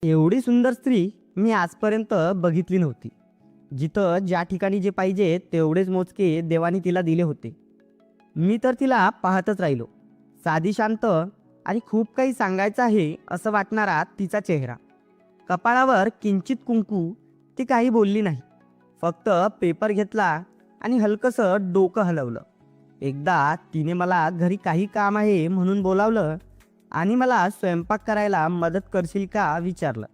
एवढी सुंदर स्त्री मी आजपर्यंत बघितली नव्हती. जिथं ज्या ठिकाणी जे पाहिजे तेवढेच मोजके देवाने तिला दिले होते. मी तर तिला पाहतच राहिलो. साधी, शांत आणि खूप काही सांगायचं आहे असं वाटणारा तिचा चेहरा. कपाळावर किंचित कुंकू. ती काही बोलली नाही. फक्त पेपर घेतला आणि हलकंसं डोकं हलवलं. एकदा तिने मला घरी काही काम आहे म्हणून बोलावलं आणि मला स्वयंपाक करायला मदत करशील का विचारलं.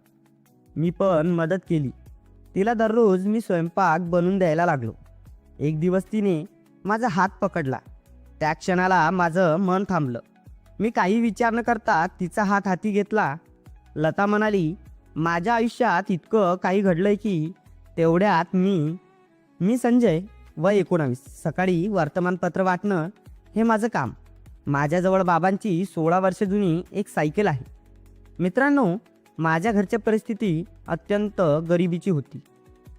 मी पण मदत केली. तिला दररोज मी स्वयंपाक बनवून द्यायला लागलो. एक दिवस तिने माझा हात पकडला. त्या क्षणाला माझं मन थांबलं. मी काही विचार न करता तिचा हात हाती घेतला. लता म्हणाली, माझ्या आयुष्यात इतकं काही घडलंय की तेवढ्यात मी संजय, वय 19, सकाळी वर्तमानपत्र वाटणं हे माझं काम. माझ्याजवळ बाबांची 16 वर्ष जुनी एक सायकल आहे. मित्रांनो, माझ्या घरची परिस्थिती अत्यंत गरिबीची होती.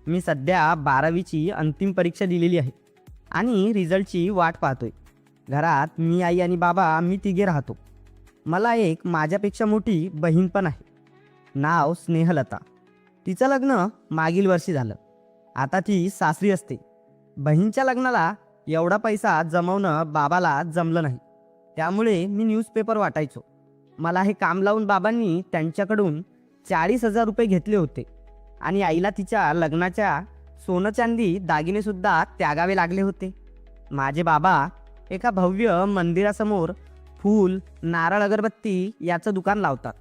मी सध्या 12वीची अंतिम परीक्षा दिलेली आहे आणि रिझल्टची वाट पाहतोय. घरात मी, आई आणि बाबा आम्ही तिघे राहतो. मला एक माझ्यापेक्षा मोठी बहीण पण आहे. नाव स्नेहलता. तिचं लग्न मागील वर्षी झालं. आता ती सासरी असते. बहीणच्या लग्नाला एवढा पैसा जमवणं बाबाला जमलं नाही. त्यामुळे मी न्यूजपेपर वाटायचो. मला हे काम लावून बाबांनी त्यांच्याकडून 40,000 रुपये घेतले होते आणि आईला तिच्या लग्नाच्या सोनं चांदी दागिनेसुद्धा त्यागावे लागले होते. माझे बाबा एका भव्य मंदिरासमोर फूल, नारळ, अगरबत्ती याचं दुकान लावतात.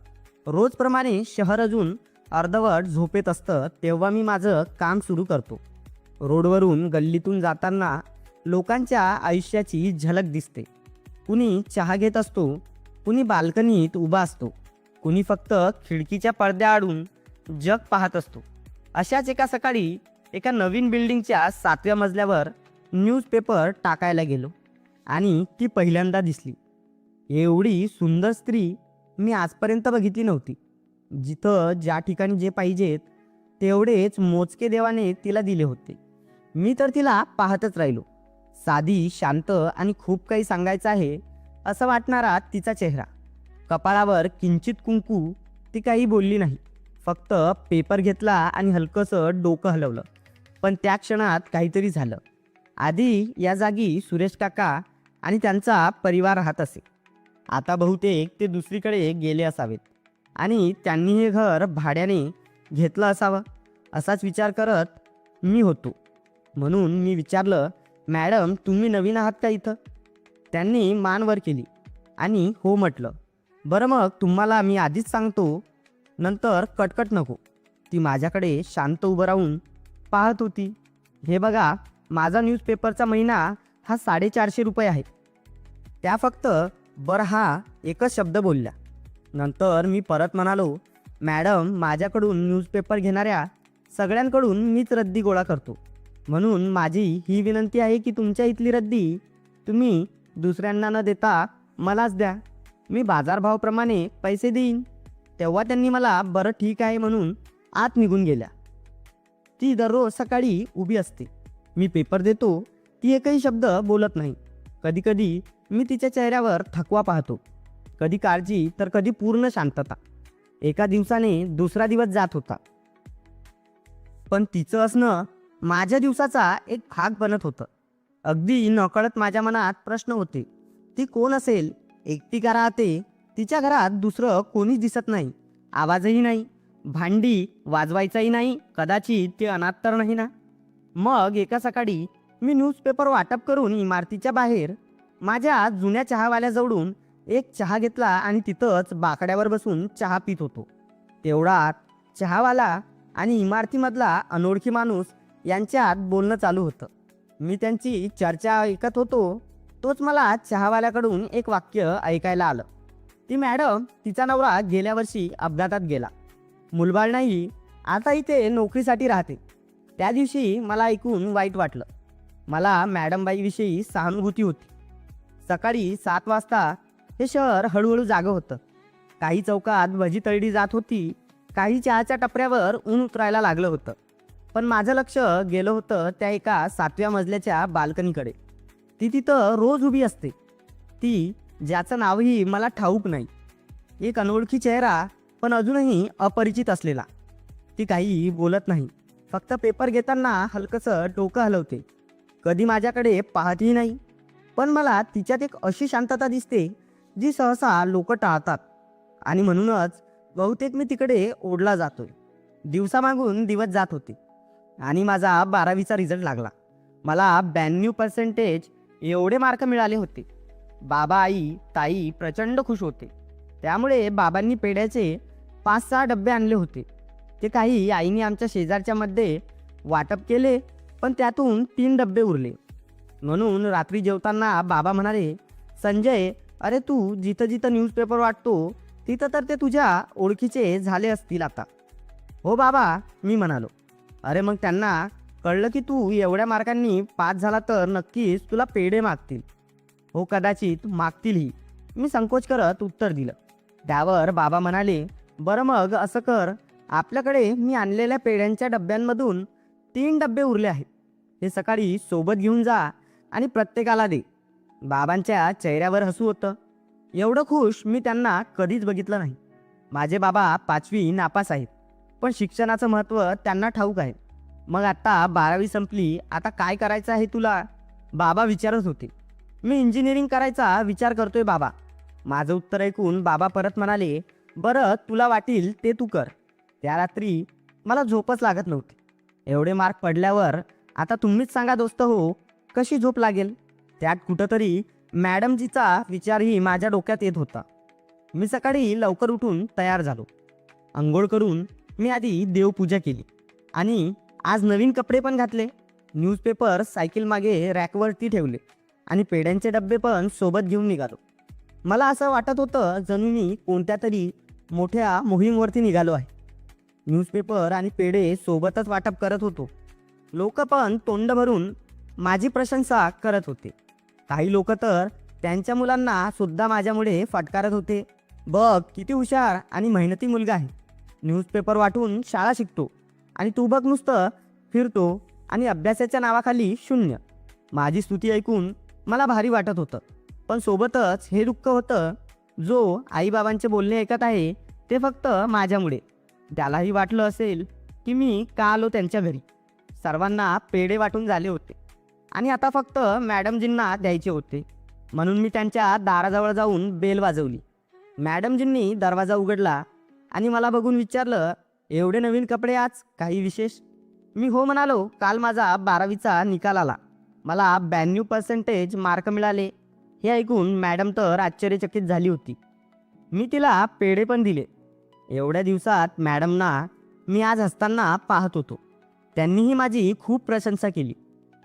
रोजप्रमाणे शहर अजून अर्धवट झोपेत असतं तेव्हा मी माझं काम सुरू करतो. रोडवरून गल्लीतून जाताना लोकांच्या आयुष्याची झलक दिसते. कुणी चहा घेत असतो, कुणी बाल्कनीत उभा असतो, कुणी फक्त खिडकीच्या पडद्याआडून जग पाहत असतो. अशाच एका सकाळी एका नवीन बिल्डिंगच्या 7व्या मजल्यावर न्यूजपेपर टाकायला गेलो आणि ती पहिल्यांदा दिसली. एवढी सुंदर स्त्री मी आजपर्यंत बघितली नव्हती. जिथं ज्या ठिकाणी जे पाहिजेत तेवढेच मोजके देवाने तिला दिले होते. मी तर तिला पाहतच राहिलो. साधी, शांत आणि खूप काही सांगायचं आहे असं वाटणारा तिचा चेहरा. कपाळावर किंचित कुंकू. ती काही बोलली नाही. फक्त पेपर घेतला आणि हलकंसं डोकं हलवलं. पण त्या क्षणात काहीतरी झालं. आधी या जागी सुरेश काका आणि त्यांचा परिवार राहत असे. आता बहुतेक ते दुसरीकडे गेले असावेत आणि त्यांनी हे घर भाड्याने घेतलं असावं असाच विचार करत मी होतो. म्हणून मी विचारलं, मॅडम तुम्ही नवीन आहात का इथं? त्यांनी मान वर केली आणि हो म्हटलं. बरं मग तुम्हाला मी आधीच सांगतो, नंतर कटकट नको. ती माझ्याकडे शांत उभं राहून पाहत होती. हे बघा, माझा न्यूजपेपरचा महिना हा 450 रुपये आहे. त्या फक्त बरं हा एकच शब्द बोलल्या. नंतर मी परत म्हणालो, मॅडम माझ्याकडून न्यूजपेपर घेणाऱ्या सगळ्यांकडून मीच रद्दी गोळा करतो. म्हणून माझी ही विनंती आहे की तुमच्या इथली रद्दी तुम्ही दुसऱ्यांना न देता मलाच द्या. मी बाजारभावाप्रमाणे पैसे देईन. तेव्हा त्यांनी मला बरं ठीक आहे म्हणून आत निघून गेल्या. ती दररोज सकाळी उभी असते. मी पेपर देतो, ती एकही शब्द बोलत नाही. कधीकधी मी तिच्या चेहऱ्यावर थकवा पाहतो, कधी काळजी तर कधी पूर्ण शांतता. एका दिवसाने दुसरा दिवस जात होता, पण तिचं असणं माझ्या दिवसाचा एक भाग बनत होतं. अगदी नकळत माझ्या मनात प्रश्न होते, ती कोण असेल? एकटी का राहते? तिच्या घरात दुसरं कोणीच दिसत नाही, आवाजही नाही, भांडी वाजवायचाही नाही, कदाचित ते अनाथ तर नाही ना? मग एका सकाळी मी न्यूजपेपर वाटप करून इमारतीच्या बाहेर माझ्या जुन्या चहावाल्याजवळून एक चहा घेतला आणि तिथंच बाकड्यावर बसून चहा पित होतो. तेवढ्यात चहावाला आणि इमारतीमधला अनोळखी माणूस यांच्यात बोलणं चालू होतं. मी त्यांची चर्चा ऐकत होतो. तोच मला चहावाल्याकडून एक वाक्य ऐकायला आलं, ती मॅडम, तिचा नवरा गेल्या वर्षी अपघातात गेला, मुलबाळ नाही, आता इथे नोकरीसाठी राहते. त्या दिवशी मला ऐकून वाईट वाटलं. मला मॅडमबाईविषयी सहानुभूती होती. सकाळी 7 वाजता हे शहर हळूहळू जागं होतं. काही चौकात भजी तळली जात होती, काही चहाच्या टपऱ्यावर ऊन उतरायला लागलं होतं. पण माझं लक्ष गेलं होतं त्या एका 7व्या मजल्याच्या बाल्कनीकडे. ती तिथं रोज उभी असते. ती ज्याचं नावही मला ठाऊक नाही. एक अनोळखी चेहरा, पण अजूनही अपरिचित असलेला. ती काही बोलत नाही, फक्त पेपर घेताना हलकंसं डोकं हलवते. कधी माझ्याकडे पाहतही नाही. पण मला तिच्यात एक अशी शांतता दिसते जी सहसा लोक टाळतात. आणि म्हणूनच बहुतेक मी तिकडे ओढला जातोय. दिवसामागून दिवस जात होते आणि माझा 12वीचा रिझल्ट लागला. मला 92% एवढे मार्क मिळाले होते. बाबा, आई, ताई प्रचंड खुश होते. त्यामुळे बाबांनी पेढ्याचे 5-6 डबे आणले होते. ते काही आईने आमच्या शेजारच्यामध्ये वाटप केले, पण त्यातून 3 डबे उरले. म्हणून रात्री जेवताना बाबा म्हणाले, संजय, अरे तू जिथं जिथं न्यूजपेपर वाटतो तिथं तर ते तुझ्या ओळखीचे झाले असतील आता. हो बाबा, मी म्हणालो. अरे मग त्यांना कळलं की तू एवढ्या मार्कांनी पास झाला तर नक्कीच तुला पेढे मागतील. हो, कदाचित मागतीलही, मी संकोच करत उत्तर दिलं. त्यावर बाबा म्हणाले, बरं मग असं कर, आपल्याकडे मी आणलेल्या पेढ्यांच्या डब्यांमधून 3 डबे उरले आहेत. हे सकाळी सोबत घेऊन जा आणि प्रत्येकाला दे. बाबांच्या चेहऱ्यावर हसू होतं. एवढं खुश मी त्यांना कधीच बघितलं नाही. माझे बाबा 5वी नापास आहेत, पण शिक्षणाचं महत्त्व त्यांना ठाऊक आहे. मग आता 12वी संपली, आता काय करायचं आहे तुला, बाबा विचारत होते. मी इंजिनिअरिंग करायचा विचार करतोय बाबा. माझं उत्तर ऐकून बाबा परत म्हणाले, बरं तुला वाटील ते तू कर. त्या रात्री मला झोपच लागत नव्हती. एवढे मार्क पडल्यावर आता तुम्हीच सांगा दोस्त हो, कशी झोप लागेल. त्यात कुठंतरी मॅडमजीचा विचारही माझ्या डोक्यात येत होता. मी सकाळी लवकर उठून तयार झालो. अंघोळ करून मी आधी देवपूजा केली आणि आज नवीन कपडे पण घातले. न्यूजपेपर सायकल मागे रॅकवरती ठेवले आणि पेढ्यांचे डबे पण सोबत घेऊन निघालो. मला असं वाटत होतं जणू मी कोणत्या तरी मोठ्या मोहीमवरती निघालो आहे. न्यूजपेपर आणि पेढे सोबतच वाटप करत होतो. लोक पण तोंड भरून माझी प्रशंसा करत होते. काही लोक तर त्यांच्या मुलांना सुद्धा माझ्यामुळे फटकारत होते. बघ किती हुशार आणि मेहनती मुलगा आहे, न्यूजपेपर वाटून शाळा शिकतो आणि तू बघ नुसतं फिरतो आणि अभ्यासाच्या नावाखाली शून्य. माझी स्तुती ऐकून मला भारी वाटत होतं, पण सोबतच हे दुःख होतं, जो आईबाबांचे बोलणे ऐकत आहे ते फक्त माझ्यामुळे. त्यालाही वाटलं असेल की मी का आलो त्यांच्या घरी. सर्वांना पेढे वाटून झाले होते आणि आता फक्त मॅडमजींना द्यायचे होते. म्हणून मी त्यांच्या दाराजवळ जाऊन बेल वाजवली. मॅडमजींनी दरवाजा उघडला आणि मला बघून विचारलं, एवढे नवीन कपडे आज, काही विशेष. मी हो म्हणालो. काल माझा 12वीचा निकाल आला. मला 92% मार्क मिळाले. हे ऐकून मॅडम तर आश्चर्यचकित झाली होती. मी तिला पेढे पण दिले. एवढ्या दिवसात मॅडमना मी आज हसताना पाहत होतो. त्यांनीही माझी खूप प्रशंसा केली.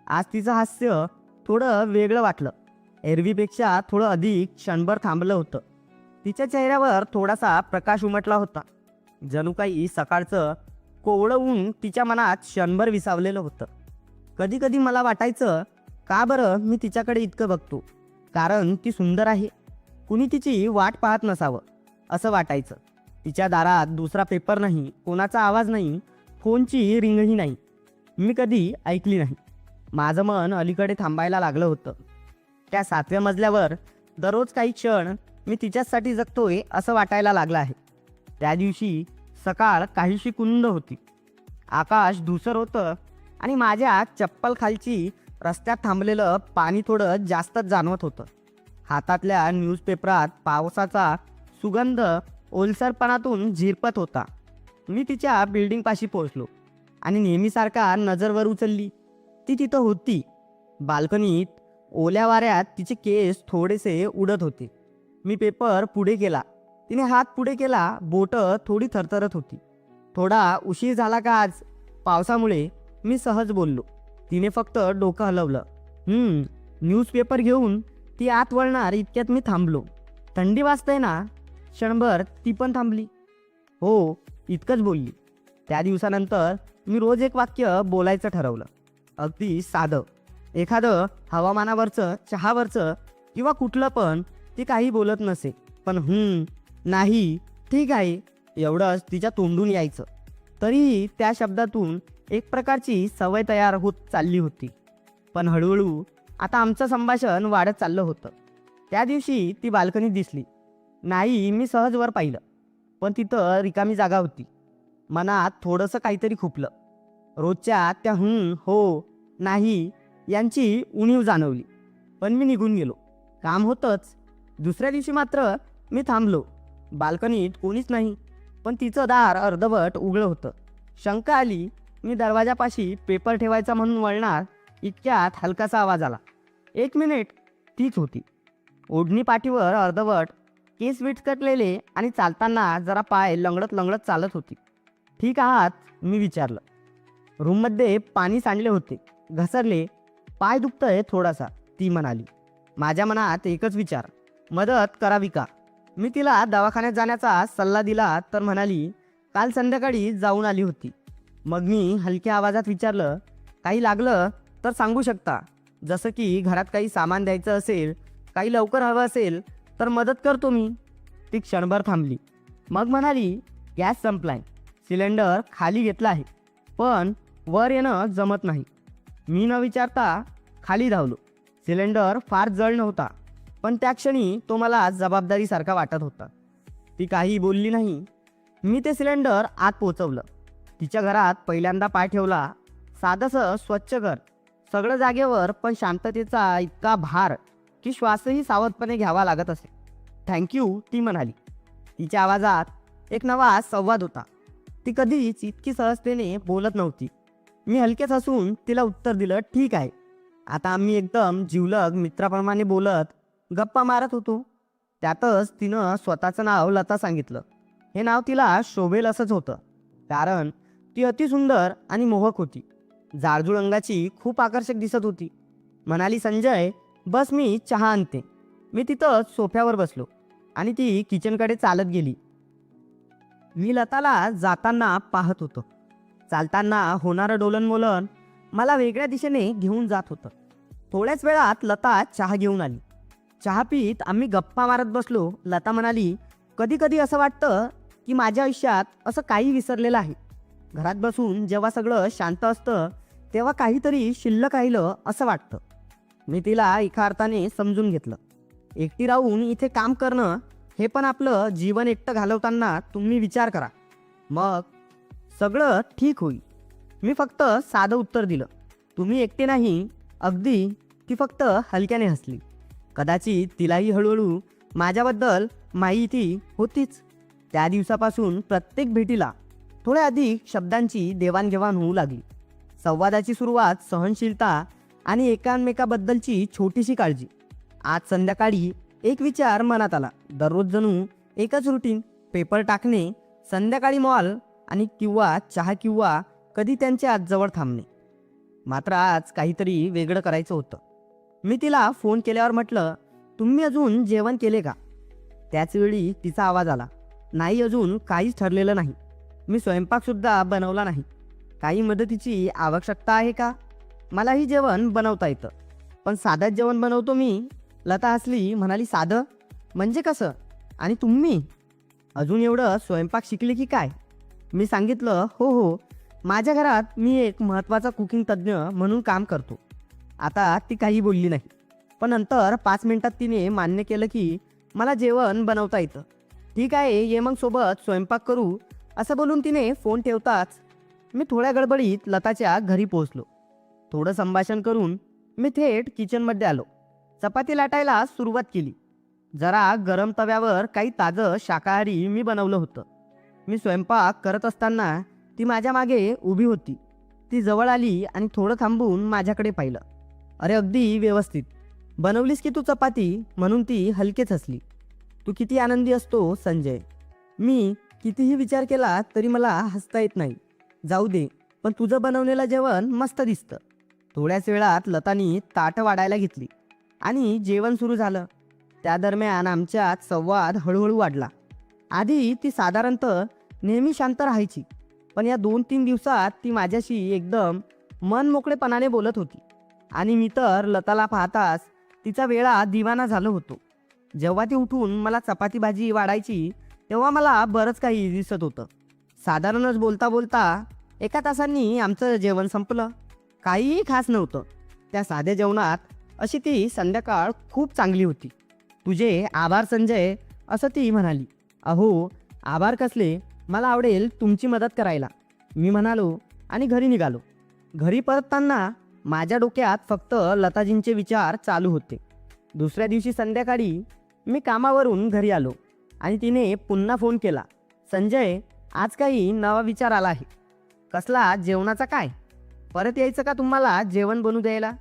आज तिचं हास्य थोडं वेगळं वाटलं. एरवीपेक्षा थोडं अधिक क्षणभर थांबलं होतं. तिच्या चेहऱ्यावर थोडासा प्रकाश उमटला होता. जणू काही सकाळचं कोवळं ऊन तिच्या मनात क्षणभर विसावलेलं होतं. कधी कधी मला वाटायचं, का बरं मी तिच्याकडे इतकं बघतो. कारण ती सुंदर आहे, कुणी तिची वाट पाहत नसावं असं वाटायचं. तिच्या दारात दुसरा पेपर नाही, कोणाचा आवाज नाही, फोनची रिंगही नाही. मी कधी ऐकली नाही. माझं मन अलीकडे थांबायला लागलं होतं. त्या 7व्या मजल्यावर दररोज काही क्षण मी तिच्यासाठी जगतोय असं वाटायला लागलं आहे. त्या दिवशी सकाळ काहीशी कुंद होती. आकाश धुसर होतं आणि माझ्या चप्पल खालची रस्त्यात थांबलेलं पाणी थोडं जास्तच जाणवत होतं. हातातल्या न्यूजपेपरात पावसाचा सुगंध ओलसरपणातून झिरपत होता. मी तिच्या बिल्डिंगपाशी पोहोचलो आणि नेहमीसारखा नजर उचलली. ती तिथं होती. बाल्कनीत ओल्या वाऱ्यात तिचे केस थोडेसे उडत होते. मी पेपर पुढे केला. तिने हात पुढे केला. बोटं थोडी थरथरत होती. थोडा उशीर झाला का आज पावसामुळे, मी सहज बोललो. तिने फक्त डोकं हलवलं. न्यूजपेपर घेऊन ती आत वळणार इतक्यात मी थांबलो. थंडी वाजते ना. क्षणभर ती पण थांबली. हो, इतकंच बोलली. त्या दिवसानंतर मी रोज एक वाक्य बोलायचं ठरवलं. अगदी साधं, एखादं हवामानावरचं, चहावरचं किंवा कुठलं पण. ती काही बोलत नसे, पण नाही, ठीक आहे एवढंच तिच्या तोंडून यायचं. तरीही त्या शब्दातून एक प्रकारची सवय तयार होत चालली होती. पण हळूहळू आता आमचं संभाषण वाढत चाललं होतं. त्या दिवशी ती बाल्कनीत दिसली नाही. मी सहज वर पाहिलं. पण तिथं रिकामी जागा होती. मनात थोडंसं काहीतरी खुपलं. रोजच्या त्या हो, नाही यांची उणीव जाणवली. पण मी निघून गेलो. काम होतंच. दुसऱ्या दिवशी मात्र मी थांबलो. बाल्कनीत कोणीच नाही, पण तिचं दार अर्धवट उघडं होतं. शंका आली. मी दरवाजापाशी पेपर ठेवायचा म्हणून वळणार इतक्यात हलकासा आवाज आला. 1 मिनिट. तीच होती. ओढणी पाठीवर अर्धवट, केस विटकटलेले आणि चालताना जरा पाय लंगडत लंगडत चालत होती. ठीक आहात? मी विचारलं. रूममध्ये पाणी सांडले होते. घसरले. पाय दुखतंय थोडासा, ती म्हणाली. माझ्या मनात एकच विचार, मदत करावी का? मी तिला दवाखान्यात जाण्याचा सल्ला दिला तर म्हणाली, काल संध्याकाळी जाऊन आली होती. मग मी हलक्या आवाजात विचारलं, काही लागलं तर सांगू शकता. जसं की घरात काही सामान द्यायचं असेल, काही लवकर हवं असेल तर मदत करतो मी. ती क्षणभर थांबली. मग म्हणाली, गॅस संपलाय. सिलेंडर खाली घेतला आहे, पण वर येणं जमत नाही. मी न विचारता खाली धावलो. सिलेंडर फार जड नव्हता, पण त्या क्षणी तो मला जबाबदारीसारखा वाटत होता. ती काही बोलली नाही. मी ते सिलेंडर आत पोचवलं. तिच्या घरात पहिल्यांदा पाय ठेवला. साधंसं स्वच्छ घर, सगळं जागेवर, पण शांततेचा इतका भार की श्वासही सावधपणे घ्यावा लागत असे. थँक्यू, ती म्हणाली. तिच्या आवाजात एक नवा संवाद होता. ती कधीच इतकी सहजतेने बोलत नव्हती. मी हलकेच हसून तिला उत्तर दिलं, ठीक आहे. आता आम्ही एकदम जिवलग मित्राप्रमाणे बोलत गप्पा मारत होतो. त्यातच तिनं स्वतःचं नाव लता सांगितलं. हे नाव तिला शोभेल असंच होतं, कारण ती अतिसुंदर आणि मोहक होती. जाडजूड अंगाची, खूप आकर्षक दिसत होती. म्हणाली, संजय बस, मी चहा आणते. मी तिथं सोफ्यावर बसलो आणि ती किचनकडे चालत गेली. मी लताला जाताना पाहत होतो. चालताना होणारं डोलनमोलन मला वेगळ्या दिशेने घेऊन जात होतं. थोड्याच वेळात लता चहा घेऊन आली. चहा पीत आम्ही गप्पा मारत बसलो. लता म्हणाली, कधी कधी असं वाटतं की माझ्या आयुष्यात असं काही विसरलेलं आहे. घरात बसून जेव्हा सगळं शांत असतं तेव्हा काहीतरी शिल्लक राहिलं असं वाटतं. मी तिला एका अर्थाने समजून घेतलं. एकटी राहून इथे काम करणं हे पण आपलं जीवन एकटं घालवताना तुम्ही विचार करा, मग सगळं ठीक होईल. मी फक्त साधं उत्तर दिलं, तुम्ही एकटे नाही. अगदी. ती फक्त हलक्याने हसली. कदाचित तिलाही हळूहळू माझ्याबद्दल माहिती होतीच. त्या दिवसापासून प्रत्येक भेटीला थोड्या अधिक शब्दांची देवाणघेवाण होऊ लागली. संवादाची सुरुवात सहनशीलता आणि एकामेकाबद्दलची छोटीशी काळजी. आज संध्याकाळी एक विचार मनात आला. दररोज जणू एकच रुटीन, पेपर टाकणे, संध्याकाळी मॉल आणि किंवा चहा, किंवा कधी त्यांच्या जवळ थांबणे. मात्र आज काहीतरी वेगळं करायचं होतं. मी तिला फोन केल्यावर म्हटलं, तुम्ही अजून जेवण केले का? त्याचवेळी तिचा आवाज आला, नाही, अजून काहीच ठरलेलं नाही. मी स्वयंपाकसुद्धा बनवला नाही. काही मदतीची आवश्यकता आहे का? मलाही जेवण बनवता येतं, पण साधंच जेवण बनवतो मी. लता हसली. म्हणाली, साधं म्हणजे कसं? आणि तुम्ही अजून एवढं स्वयंपाक शिकले की काय? मी सांगितलं, हो, माझ्या घरात मी एक महत्त्वाचा कुकिंग तज्ज्ञ म्हणून काम करतो. आता ती काही बोलली नाही, पण नंतर 5 मिनिटात तिने मान्य केलं की मला जेवण बनवता येतं. ठीक आहे, ये मग सोबत स्वयंपाक करू, असं बोलून तिने फोन ठेवताच मी थोड्या गडबडीत लताच्या घरी पोहोचलो. थोडं संभाषण करून मी थेट किचनमध्ये आलो. चपाती लाटायला सुरुवात केली. जरा गरम तव्यावर काही ताजं शाकाहारी मी बनवलं होतं. मी स्वयंपाक करत असताना ती माझ्या मागे उभी होती. ती जवळ आली आणि थोडं थांबून माझ्याकडे पाहिलं. अरे, अगदी व्यवस्थित बनवलीस की तू चपाती, म्हणून ती हलकेच हसली. तू किती आनंदी असतो संजय. मी कितीही विचार केला तरी मला हसता येत नाही. जाऊ दे, पण तुझं बनवलेलं जेवण मस्त दिसतं. थोड्याच वेळात लतानी ताटं वाढायला घेतली आणि जेवण सुरू झालं. त्या दरम्यान आमच्यात संवाद हळूहळू वाढला. आधी ती साधारणतः नेहमी शांत राहायची, पण या 2-3 दिवसात ती माझ्याशी एकदम मनमोकळेपणाने बोलत होती. आणि मी तर लताला पाहताच तिचा वेळा दिवाना झालो होतो. जेव्हा ती उठून मला चपाती भाजी वाढायची तेव्हा मला बरंच काही दिसत होतं. साधारणच बोलता बोलता 1 तासांनी आमचं जेवण संपलं. काहीही खास नव्हतं. त्या साध्या जेवणात अशी ती संध्याकाळ खूप चांगली होती. तुझे आभार संजय, असं ती म्हणाली. अहो, आभार कसले, मला आवडेल तुमची मदत करायला, मी म्हणालो आणि घरी निघालो. घरी परतताना माझ्या डोक्यात फक्त लताजींचे विचार चालू होते. दुसऱ्या दिवशी संध्याकाळी मी कामावरून घरी आलो आणि तिने पुन्हा फोन केला. संजय, आज काही नवा विचार आला आहे. कसला? जेवणाचा काय? परत यायचं का तुम्हाला जेवण बनवू द्यायला?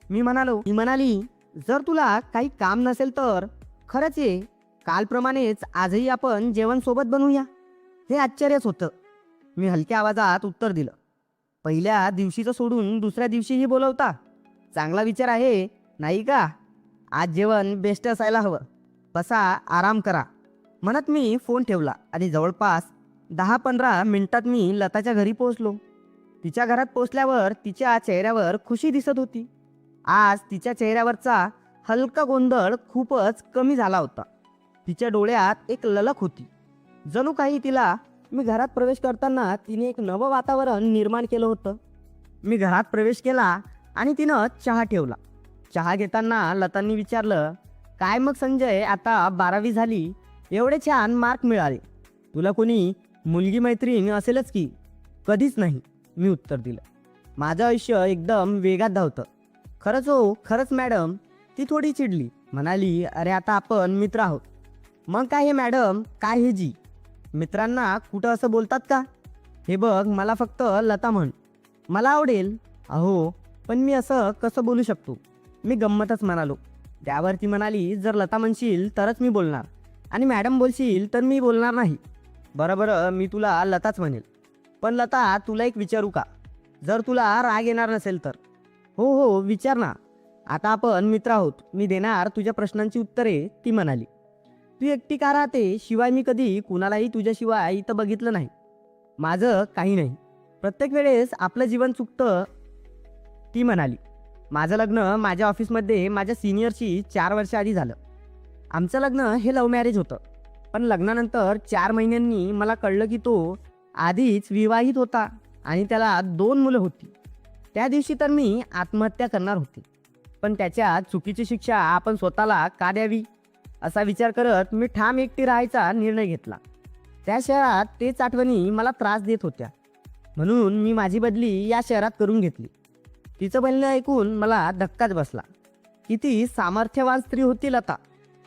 मी म्हणाली, जर तुला काही काम नसेल तर खरंच ये, कालप्रमाणेच आजही आपण जेवण सोबत बनवूया. हे आश्चर्यच होतं. मी हलक्या आवाजात उत्तर दिलं, पहिल्या दिवशीचं सोडून दुसऱ्या दिवशीही बोलवता? चांगला विचार आहे नाही का? आज जेवण बेस्ट असायला हवं. बसा, आराम करा, म्हणत मी फोन ठेवला आणि जवळपास 10-15 मिनिटात मी लताच्या घरी पोहोचलो. तिच्या घरात पोचल्यावर तिच्या चेहऱ्यावर खुशी दिसत होती. आज तिच्या चेहऱ्यावरचा हलका गोंधळ खूपच कमी झाला होता. तिच्या डोळ्यात एक ललक होती, जणू काही तिला मी घरात प्रवेश करताना तिने एक नवं वातावरण निर्माण केलं होतं. मी घरात प्रवेश केला आणि तिनं चहा ठेवला. चहा घेताना लतांनी विचारलं, काय मग संजय, आता 12वी झाली, एवढे छान मार्क मिळाले, तुला कोणी मुलगी मैत्रीण असेलच की? कधीच नाही, मी उत्तर दिलं. माझं आयुष्य एकदम वेगात धावतं. खरंच हो, खरंच मॅडम. ती थोडी चिडली, म्हणाली, अरे आता आपण मित्र आहोत. मग काय हे मॅडम, काय हे जी? मित्रांना कुठं असं बोलतात का? हे बघ, मला फक्त लता म्हण, मला आवडेल. अहो, पण मी असं कसं बोलू शकतो? मी गंमतच म्हणालो. त्यावर ती म्हणाली, जर लता म्हणशील तरच मी बोलणार आणि मॅडम बोलशील तर मी बोलणार नाही. बरं, मी तुला लताच म्हणेल. पण लता, तुला एक विचारू का? जर तुला राग येणार नसेल तर. हो, विचार ना. आता आपण मित्र आहोत, मी देणार तुझ्या प्रश्नांची उत्तरे, ती म्हणाली. तू एकटी का राहते? शिवाय मी कधी कुणालाही तुझ्याशिवाय इथं बघितलं नाही. माझं काही नाही, प्रत्येक वेळेस आपलं जीवन चुकतं, ती म्हणाली. माझं लग्न माझ्या ऑफिसमध्ये माझ्या सिनियरशी 4 वर्ष आधी झालं. आमचं लग्न हे लव्ह मॅरेज होतं. पण लग्नानंतर 4 महिन्यांनी मला कळलं की तो आधीच विवाहित होता आणि त्याला 2 मुलं होती. त्या दिवशी तर मी आत्महत्या करणार होते. पण त्याच्या चुकीची शिक्षा आपण स्वतःला का द्यावी, असा विचार करत मी ठाम एकटी राहायचा निर्णय घेतला. त्या शहरात तेच आठवणी मला त्रास देत होत्या, म्हणून मी माझी बदली या शहरात करून घेतली. तिचं बोलणं ऐकून मला धक्काच बसला. किती सामर्थ्यवान स्त्री होती लता.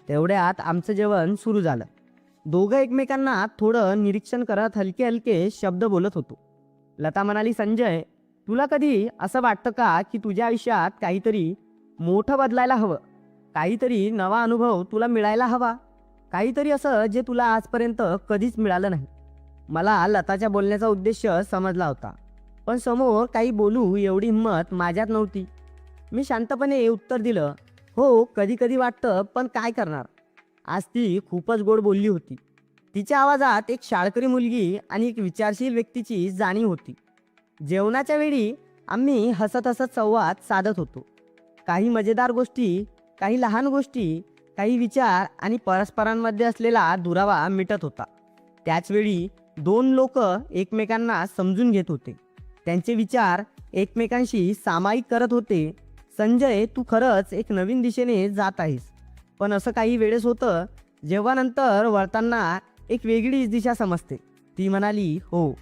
तेवढ्यात आमचं जेवण सुरू झालं. दोघं एकमेकांना थोडं निरीक्षण करत हलके हलके शब्द बोलत होतो. लता म्हणाली, संजय, तुला कधी असं वाटतं का की तुझ्या आयुष्यात काहीतरी मोठं बदलायला हवं? काहीतरी नवा अनुभव तुला मिळायला हवा, काहीतरी असं जे तुला आजपर्यंत कधीच मिळालं नाही. मला लताच्या बोलण्याचा उद्देश समजला होता, पण समोर काही बोलू एवढी हिंमत माझ्यात नव्हती. मी शांतपणे उत्तर दिलं, हो, कधी कधी वाटतं, पण काय करणार. आज ती खूपच गोड बोलली होती. तिच्या आवाजात एक शाळकरी मुलगी आणि एक विचारशील व्यक्तीची जाणीव होती. जेवणाच्या वेळी आम्ही हसत हसत संवाद साधत होतो. काही मजेदार गोष्टी, काही लहान गोष्टी, काही विचार आणि परस्परांमध्ये असलेला दुरावा मिटत होता. त्याचवेळी 2 लोक एकमेकांना समजून घेत होते, त्यांचे विचार एकमेकांशी सामायिक करत होते. संजय, तू खरंच एक नवीन दिशेने जात आहेस. पण असं काही वेळेस होतं जेव्हा नंतर वळताना एक वेगळीच दिशा समजते, ती म्हणाली. हो,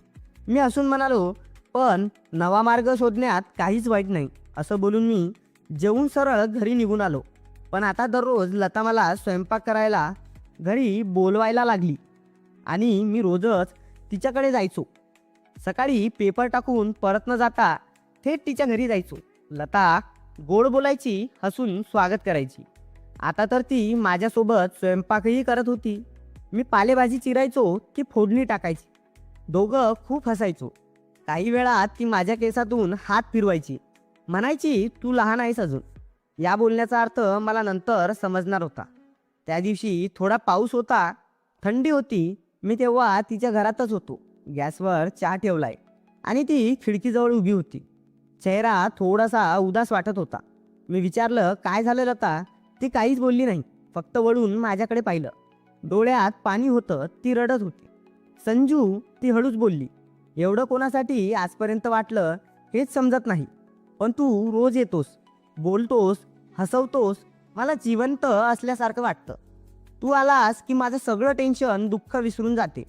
मी हसून म्हणालो, पण नवा मार्ग शोधण्यात काहीच वाईट नाही, असं बोलून मी जेवून सरळ घरी निघून आलो. पण आता दररोज लता मला स्वयंपाक करायला घरी बोलवायला लागली आणि मी रोजच तिच्याकडे जायचो. सकाळी पेपर टाकून परत न जाता थेट तिच्या घरी जायचो. लता गोड बोलायची, हसून स्वागत करायची. आता तर ती माझ्यासोबत स्वयंपाकही करत होती. मी पालेभाजी चिरायचो, ती फोडणी टाकायची. दोघं खूप हसायचो. काही वेळा ती माझ्या केसातून हात फिरवायची, म्हणायची, तू लहान आहेस अजून. या बोलण्याचा अर्थ मला नंतर समजणार होता. त्या दिवशी थोडा पाऊस होता, थंडी होती. मी तेव्हा तिच्या घरातच होतो. गॅसवर चहा ठेवलाय आणि ती खिडकीजवळ उभी होती. चेहरा थोडासा उदास वाटत होता. मी विचारलं, काय झालं लता? ती काहीच बोलली नाही, फक्त वळून माझ्याकडे पाहिलं. डोळ्यात पाणी होतं, ती रडत होती. संजू, ती हळूच बोलली, एवढं कोणासाठी आजपर्यंत वाटलं हेच समजत नाही, पण तू रोज येतोस, बोलतोस, हसवतोस, मला जिवंत असल्यासारखं वाटतं. तू आलास की माझं सगळं टेन्शन दुःख विसरून जाते.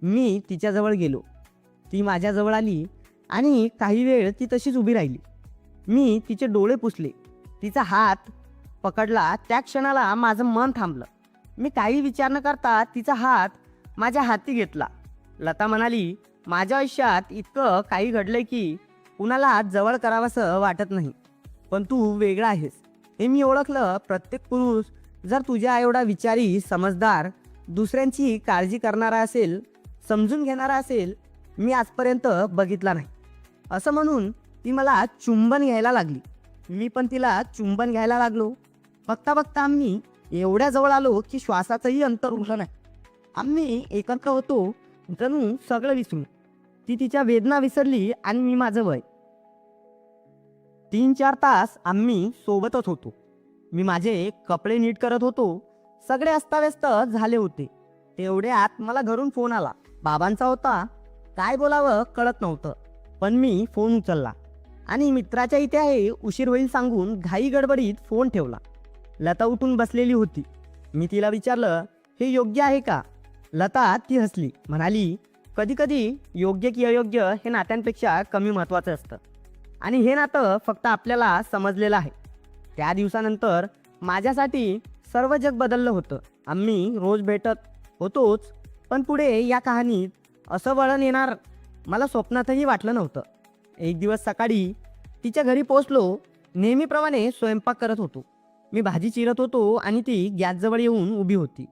मी तिच्याजवळ गेलो. ती माझ्याजवळ आली आणि काही वेळ ती तशीच उभी राहिली. मी तिचे डोळे पुसले, तिचा हात पकडला. त्या क्षणाला माझं मन थांबलं. मी काही विचार न करता तिचा हात माझ्या हाती घेतला. लता म्हणाली, माझ्या आयुष्यात इतकं काही घडलंय की कुणाला जवळ करावंसं वाटत नाही, पण तू वेगळा आहेस हे मी ओळखलं. प्रत्येक पुरुष जर तुझ्या एवढा विचारी, समजदार, दुसऱ्यांची काळजी करणारा असेल, समजून घेणारा असेल, मी आजपर्यंत बघितला नाही. असं म्हणून ती मला चुंबन घ्यायला लागली. मी पण तिला चुंबन घ्यायला लागलो. बघता बघता आम्ही एवढ्या जवळ आलो की श्वासाचंही अंतर उरलं नाही. आम्ही एकत्र होतो जणू सगळं विसरून. ती तिच्या वेदना विसरली आणि मी माझं वय. 3-4 तास आम्ही सोबतच होतो. मी माझे कपडे नीट करत होतो. सगळे अस्ताव्यस्त झाले होते. तेवढ्यात मला घरून फोन आला. बाबांचा होता. काय बोलावं कळत नव्हतं, पण मी फोन उचलला आणि मित्राच्या इथे आहे, उशीर होईल सांगून घाई गडबडीत फोन ठेवला. लता उठून बसलेली होती. मी तिला विचारलं, हे योग्य आहे का? लता ती हसली, म्हणाली, कधी कधी योग्य की अयोग्य हे नात्यांपेक्षा कमी महत्त्वाचं असतं आणि हे नातं फक्त आपल्याला समजलेलं आहे. त्या दिवसानंतर माझ्यासाठी सर्व जग बदललं होतं. आम्ही रोज भेटत होतोच, पण पुढे या कहाणीत असं वळण येणार मला स्वप्नातही वाटलं नव्हतं. एक दिवस सकाळी तिच्या घरी पोचलो. नेहमीप्रमाणे स्वयंपाक करत होतो. मी भाजी चिरत होतो आणि ती गॅसजवळ येऊन उभी होती.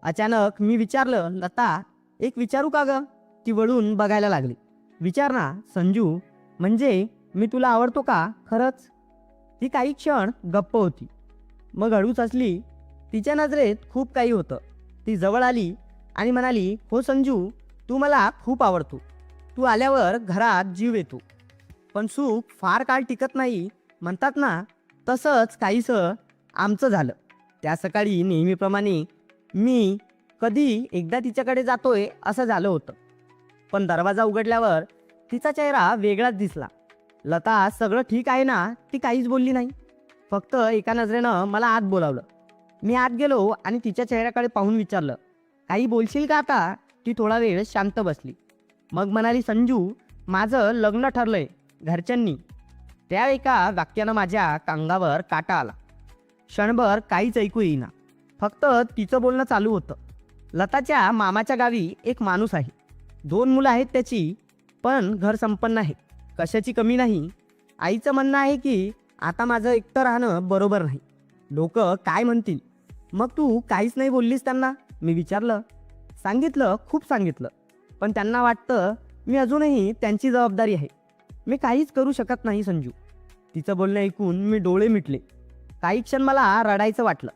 अचानक मी विचारलं, लता, एक विचारू का गं? ती वळून बघायला लागली. विचार ना संजू, म्हणजे मी तुला आवडतो का खरंच? ती काही क्षण गप्प होती, मग हळूच हसली. तिच्या नजरेत खूप काही होतं. ती जवळ आली आणि म्हणाली, हो संजू, तू मला खूप आवडतो. तू आल्यावर घरात जीव येतो, पण सुख फार काळ टिकत नाही म्हणतात ना, तसंच काहीसं आमचं झालं. त्या सकाळी नेहमीप्रमाणे मी कधी एकदा तिच्याकडे जातोय असं झालं होतं, पण दरवाजा उघडल्यावर तिचा चेहरा वेगळाच दिसला. लता, सगळं ठीक आहे ना? ती काहीच बोलली नाही, फक्त एका नजरेनं मला आत बोलावलं. मी आत गेलो आणि तिच्या चेहऱ्याकडे पाहून विचारलं, काही बोलशील का आता? ती थोडा वेळ शांत बसली, मग म्हणाली, संजू, माझं लग्न ठरलंय घरच्यांनी. त्या एका वाक्यानं माझ्या अंगावर काटा आला. क्षणभर काहीच ऐकू येईना, फक्त तिचं बोलणं चालू होतं. लताच्या मामाच्या गावी एक माणूस आहे. 2 मुलं आहेत त्याची, पण घर संपन्न आहे, कशाची कमी नाही. आईचं म्हणणं आहे की आता माझं एकटं राहणं बरोबर नाही. लोक काय म्हणतील? मग तू काहीच नाही बोललीस त्यांना? मी विचारलं. सांगितलं, खूप सांगितलं, पण त्यांना वाटतं मी अजूनही त्यांची जबाबदारी आहे. मी काहीच करू शकत नाही संजू. तिचं बोलणं ऐकून मी डोळे मिटले. काही क्षण मला रडायचं वाटलं.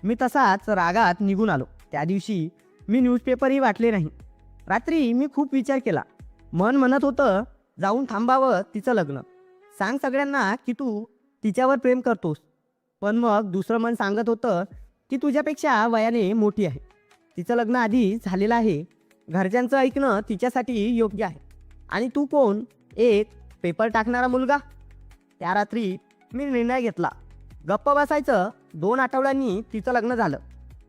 मी तसाच रागात निघून आलो. त्या दिवशी मी न्यूजपेपरही वाटले नाही. रात्री मी खूप विचार केला. मन म्हणत होतं जाऊन थांबावं तिचं लग्न, सांग सगळ्यांना की तू तिच्यावर प्रेम करतोस. पण मग दुसरं मन सांगत होतं की तुझ्यापेक्षा वयाने मोठी आहे, तिचं लग्न आधी झालेलं आहे, घरच्यांचं ऐकणं तिच्यासाठी योग्य आहे, आणि तू कोण, एक पेपर टाकणारा मुलगा. त्या रात्री मी निर्णय घेतला, गप्प बसायचं. 2 आठवड्यांनी तिचं लग्न झालं.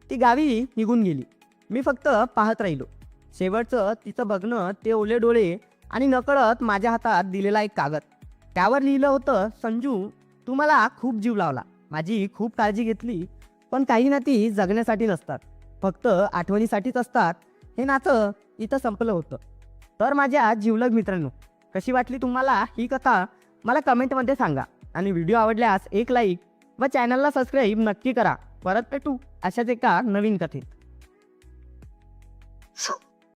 ती गावी निघून गेली. मी फक्त पाहत राहिलो. शेवटचं तिचं बघणं, ते ओले डोळे आणि नकळत माझ्या हातात दिलेला एक कागद. त्यावर लिहिलं होतं, संजू, तू मला खूप जीव लावला, माझी खूप काळजी घेतली, पण काही नाती जगण्यासाठी नसतात, फक्त आठवणीसाठीच असतात. हे नातं इथं संपलं होतं. तर माझ्या जिवलग मित्रांनो, कशी वाटली तुम्हाला ही कथा मला कमेंटमध्ये सांगा, आणि व्हिडिओ आवडल्यास एक लाईक व चॅनलला सबस्क्राईब नक्की करा. परत भेटू अशाच एका नवीन कथेत.